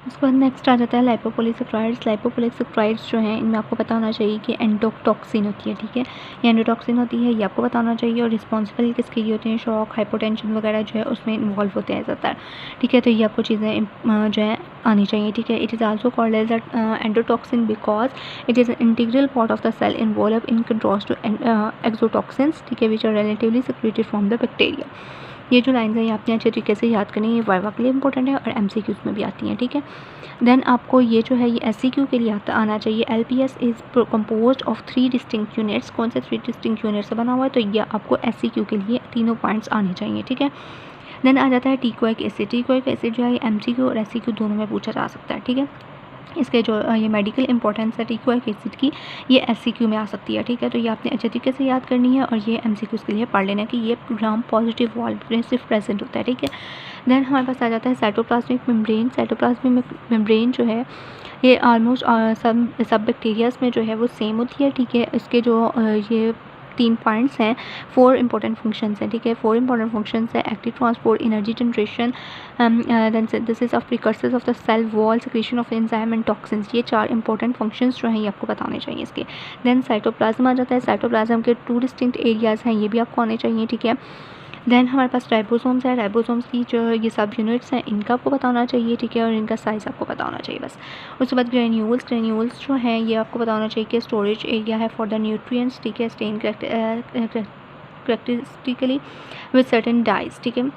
उसके बाद नेक्स्ट आ जाता है लाइपोपोलिसैकेराइड्स। लाइपोपोलिसैकेराइड्स जो हैं इनमें आपको पता होना चाहिए कि एंडोटॉक्सिन होती है, ठीक है, ये एंडोटॉक्सिन होती है, ये आपको पता होना चाहिए। और रिस्पॉन्सिबल किसके लिए होते हैं, शॉक, हाइपोटेंशन वगैरह जो है उसमें इन्वॉल्व होते हैं ज़्यादातर, ठीक है। तो ये आपको चीज़ें जो है आनी चाहिए, ठीक है। It is also called as endotoxin because it is an integral part of the cell involve in contrast to exotoxins, ठीक है, which are relatively secreted from the bacteria. ये जो लाइन्स हैं ये आपने अच्छे तरीके से याद करनी है, ये वाइवा के लिए इंपॉर्टेंट है और एमसीक्यूज़ में भी आती हैं, ठीक है। देन आपको ये जो है ये एससीक्यू के लिए आना चाहिए। LPS is composed of 3 distinct units. कौन से 3 डिस्टिंक्ट यूनिट से बना हुआ है, तो ये आपको एससीक्यू के लिए तीनों पॉइंट्स आने चाहिए, ठीक है। देन आ जाता है टीकोइक एसिड। टीकोइक एसिड जो है ये एमसीक्यू और एससीक्यू दोनों में पूछा जा सकता है, ठीक है। इसके जो ये मेडिकल इंपॉर्टेंस है टीकोइक एसिड की, ये एससीक्यू में आ सकती है, ठीक है। तो ये आपने अच्छे तरीके से याद करनी है और ये एमसीक्यूज़ के लिए पढ़ लेना है कि ये ग्राम पॉजिटिव वॉल में सिर्फ प्रेजेंट होता है, ठीक है। देन हमारे पास आ जाता है साइटोप्लाज्मिक मेम्ब्रेन। साइटोप्लाज्मिक मेम्ब्रेन जो है ये ऑलमोस्ट सब बैक्टीरियाज में जो है वो सेम होती है, ठीक है। इसके जो ये 3 पॉइंट्स हैं, 4 इंपॉर्टेंट फंक्शंस हैं, ठीक है। 4 इंपॉर्टेंट फंक्शंस है, active transport, energy generation, then synthesis of precursors of the cell wall, secretion of enzyme and toxins. ये 4 इंपॉर्टेंट फंक्शंस जो हैं ये आपको बताने चाहिए इसके। देन साइटोप्लाज्म आ जाता है। साइटोप्लाज्म के 2 डिस्टिंक्ट एरियाज़ हैं, ये भी आपको आने चाहिए, ठीक है। देन हमारे पास राइबोसोम्स है। राइबोसोम्स की जो ये सब यूनिट्स हैं इनका आपको पता होना चाहिए, ठीक है, और इनका साइज़ आपको पता होना चाहिए बस। उसके बाद ग्रेन्यूल्स। ग्रेन्यूल्स जो हैं ये आपको पता होना चाहिए कि स्टोरेज एरिया है फॉर द न्यूट्रिएंट्स, ठीक है, stain characteristically with certain dyes, ठीक है।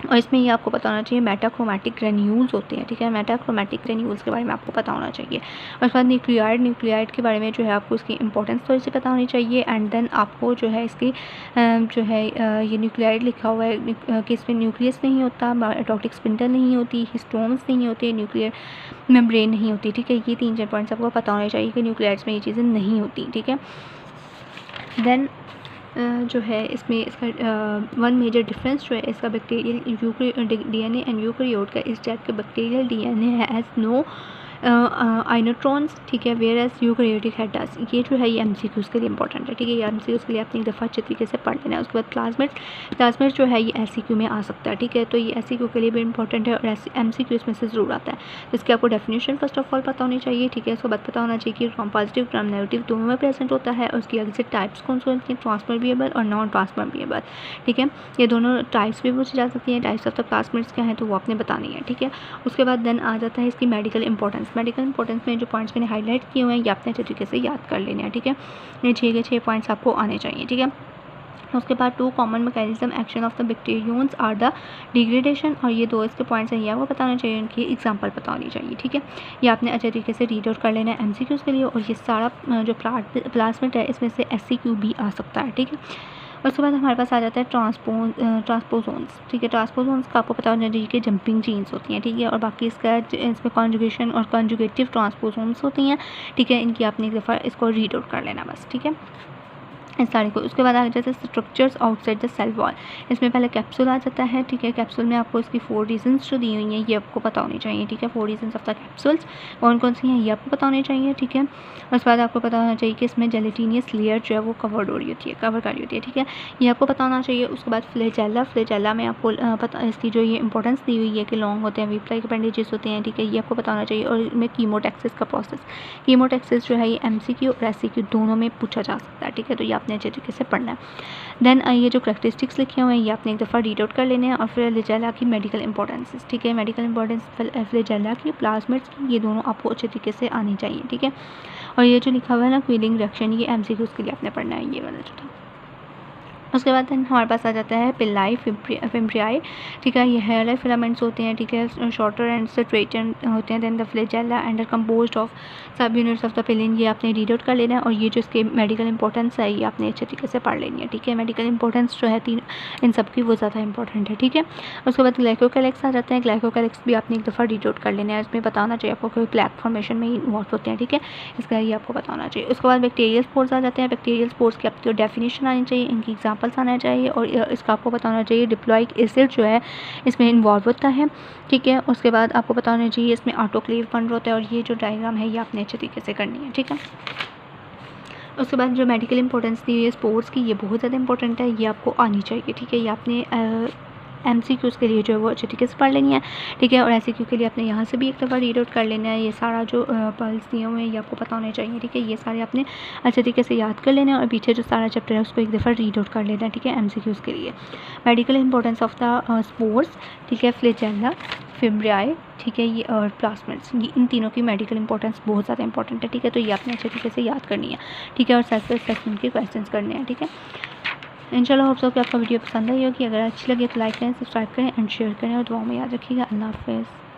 और इसमें ये आपको पता होना चाहिए मेटाक्रोमैटिक ग्रेन्यूल्स होते हैं, ठीक है। मेटाक्रोमैटिक ग्रेन्यूल्स के बारे में आपको पता होना चाहिए। और उसके बाद न्यूक्लियाइड के बारे में जो है आपको इसकी इंपॉर्टेंस थोड़ी सी पता होनी चाहिए। एंड देन आपको जो है इसकी जो है ये न्यूक्लियाइड लिखा हुआ है कि इसमें न्यूक्लियस नहीं होता, माइटोटिक स्पिंडल नहीं होती, हिस्टोन्स नहीं होते, न्यूक्लियर मेम्ब्रेन नहीं होती, ठीक है। ये 3-4 पॉइंट्स आपको पता होने चाहिए कि न्यूक्लियाइड्स में ये चीज़ें नहीं होती, ठीक है। देन जो है इसमें इसका वन मेजर डिफरेंस जो है इसका बैक्टीरियल डीएनए एंड यूकैरियोट का इस टाइप के bacterial DNA has no introns, ठीक है, whereas eukaryotic had does. ये जो है ये एमसीक्यूज़ के लिए इंपॉर्टेंट है, ठीक है। ये एमसीक्यूज़ के लिए आपने एक दफ़ा अच्छे तरीके से पढ़ लेना है। उसके बाद प्लाज्मिड जो है ये एससीक्यू में आ सकता है, ठीक है। तो ये एससीक्यू के लिए भी इंपॉर्टेंट है और एमसीक्यू इसमें से ज़रूर आता है। तो इसकी आपको डेफिनेशन फर्स्ट ऑफ ऑल पता होनी चाहिए, ठीक है। उसके बाद पता होना चाहिए कि ग्राम पॉजिटिव ग्राम नेगेटिव दोनों में प्रेजेंट होता है और उसकी एग्जिट टाइप्स कौन सी होती हैं, ट्रांसफरेबल और नॉन ट्रांसफरेबल, ठीक है। ये दोनों टाइप्स भी पूछी जा सकती हैं। टाइप्स ऑफ द प्लाज्मिड्स क्या हैं तो वो आपने बतानी है, ठीक है। उसके बाद देन आ जाता है इसकी मेडिकल इंपॉर्टेंस। मेडिकल इंपॉर्टेंस में जो पॉइंट्स मैंने हाईलाइट किए हुए हैं ये आपने अच्छे तरीके से याद कर लेने हैं, ठीक है। ये 6 के 6 पॉइंट्स आपको आने चाहिए, ठीक है। उसके बाद 2 common mechanism action of the bacterians are the degradation, और ये 2 इसके पॉइंट्स हैं ये आपको बताना चाहिए, उनकी एग्जांपल पता होनी चाहिए, ठीक है। ये आपने अच्छे तरीके से रीड आउट कर लेना है एमसीक्यूज़ के लिए। और ये सारा जो प्लाज्मिड है इसमें से एससीक्यू भी आ सकता है, ठीक है। उसके बाद हमारे पास आ जाता है ट्रांसपोजोन्स, ठीक है। ट्रांसपोजोन्स का आपको पता होना चाहिए कि जंपिंग जीन्स होती हैं, ठीक है। और बाकी इसमें कॉन्जुगेशन और कॉन्जुगेटिव ट्रांसपोजोन्स होती हैं, ठीक है। इनकी आपने एक दफ़ा इसको रीड आउट कर लेना बस, ठीक है, इस सारे को। उसके बाद आ जाता है structures outside the cell wall. इसमें पहले कैप्सूल आ जाता है, ठीक है। कैप्सूल में आपको इसकी 4 रीजंस जो दी हुई हैं ये आपको पता होनी चाहिए, ठीक है। 4 रीजंस ऑफ द कैप्सूल्स कौन कौन सी हैं ये आपको पता होनी चाहिए, ठीक है। उसके बाद आपको पता होना चाहिए कि इसमें जेलेटिनियस लेयर जो है वो कवर करी होती है, ठीक है। ये आपको पता होना चाहिए। उसके बाद फ्लैजेला में आपको पता इसकी जो ये इंपॉर्टेंस दी हुई है कि लॉन्ग होते हैं, वीप लाइक अपेंडेजेस होते हैं, ठीक है, ये आपको पता होना चाहिए। और इनमें कीमोटैक्सिस का प्रोसेस, कीमोटैक्सिस जो है ये एमसीक्यू और एससीक्यू दोनों में पूछा जा सकता है, ठीक है। तो ये आपने अच्छे तरीके से पढ़ना है। देन ये जो करैक्टरिस्टिक्स लिखे हुए हैं ये आपने एक दफ़ा रीड आउट कर लेने हैं। और फ्लैजेला की मेडिकल इंपॉर्टेंस, ठीक है, मेडिकल इंपॉर्टेंस फ्लैजेला की, प्लाज्मिड्स की, ये दोनों आपको अच्छे तरीके से आनी चाहिए, ठीक है। और ये जो लिखा हुआ है ना क्विलिंग रिएक्शन, ये एमसीक्यूज़ के लिए आपने पढ़ना है, ये वाला जो था। उसके बाद हमारे पास आ जाता है पिलाई फिम्ब्रियाई, ठीक है। ये हेयर लाइफ फिलामेंट्स होते हैं, ठीक है, शॉर्टर एंड स्ट्रेटन होते हैं। Then the flagella and are composed of subunits of the pilin, ये आपने रीड आउट कर लेना है। और ये जो इसके मेडिकल इंपॉर्टेंस है ये आपने अच्छे तरीके से पढ़ लेनी है, ठीक है। मेडिकल इंपॉर्टेंस जो है इन सब की वो ज़्यादा इंपॉर्टेंट है, ठीक है। उसके बाद ग्लाइकोकैलिक्स आ जाते हैं। ग्लाइकोकैलिक्स भी आपने एक दफ़ा रीड आउट कर लेना है। इसमें बताना चाहिए आपको कोई प्लैक फॉर्मेशन में इन्वॉल्व होते हैं, ठीक है, इसका ये आपको बताना चाहिए। उसके बाद बैक्टीरियल स्पोर्स आ जाते हैं। बैक्टीरियल स्पोर्स की आपको डेफिनेशन आनी चाहिए, इनकी एग्जाम्पल्स आना चाहिए। और इसका आपको पता होना चाहिए डिप्लॉइक एसिड जो है इसमें इन्वॉल्व होता है, ठीक है। उसके बाद आपको पता होना चाहिए इसमें ऑटोक्लेव बन होता है। और ये जो डायग्राम है ये आपने अच्छे तरीके से करनी है, ठीक है। उसके बाद जो मेडिकल इंपॉर्टेंस दी है स्पोर्ट्स की, ये बहुत ज़्यादा इंपॉर्टेंट है, ये आपको आनी चाहिए, ठीक है। ये आपने MCQs के लिए जो है वो अच्छे तरीके से पढ़ लेनी है, ठीक है। और MCQ के लिए आपने यहाँ से भी एक दफ़ा रीड आउट कर लेना है। ये सारा जो पल्स दिए हुए हैं ये आपको पता होने चाहिए, ठीक है। ये सारे आपने अच्छे तरीके से याद कर लेना है और पीछे जो सारा चैप्टर है उसको एक दफ़ा रीड आउट कर लेना है, ठीक है, MCQs के लिए। Medical importance of the spores, ठीक है, फ्लैजेला, फिब्रियाई, ठीक है, ये और प्लाज्मिड्स, ये इन तीनों की मेडिकल इंपॉर्टेंस बहुत ज़्यादा इंपॉर्टेंट है, ठीक है। तो ये आपने अच्छे तरीके से याद करनी है, ठीक है। और सेल्फ असेसमेंट के क्वेश्चंस करने हैं, ठीक है। इंशाल्लाह होप सो कि आपका वीडियो पसंद आई होगी। अगर अच्छी लगे तो लाइक करें, सब्सक्राइब करें एंड शेयर करें और दुआ में याद रखिएगा। अल्लाह हाफ़िज़।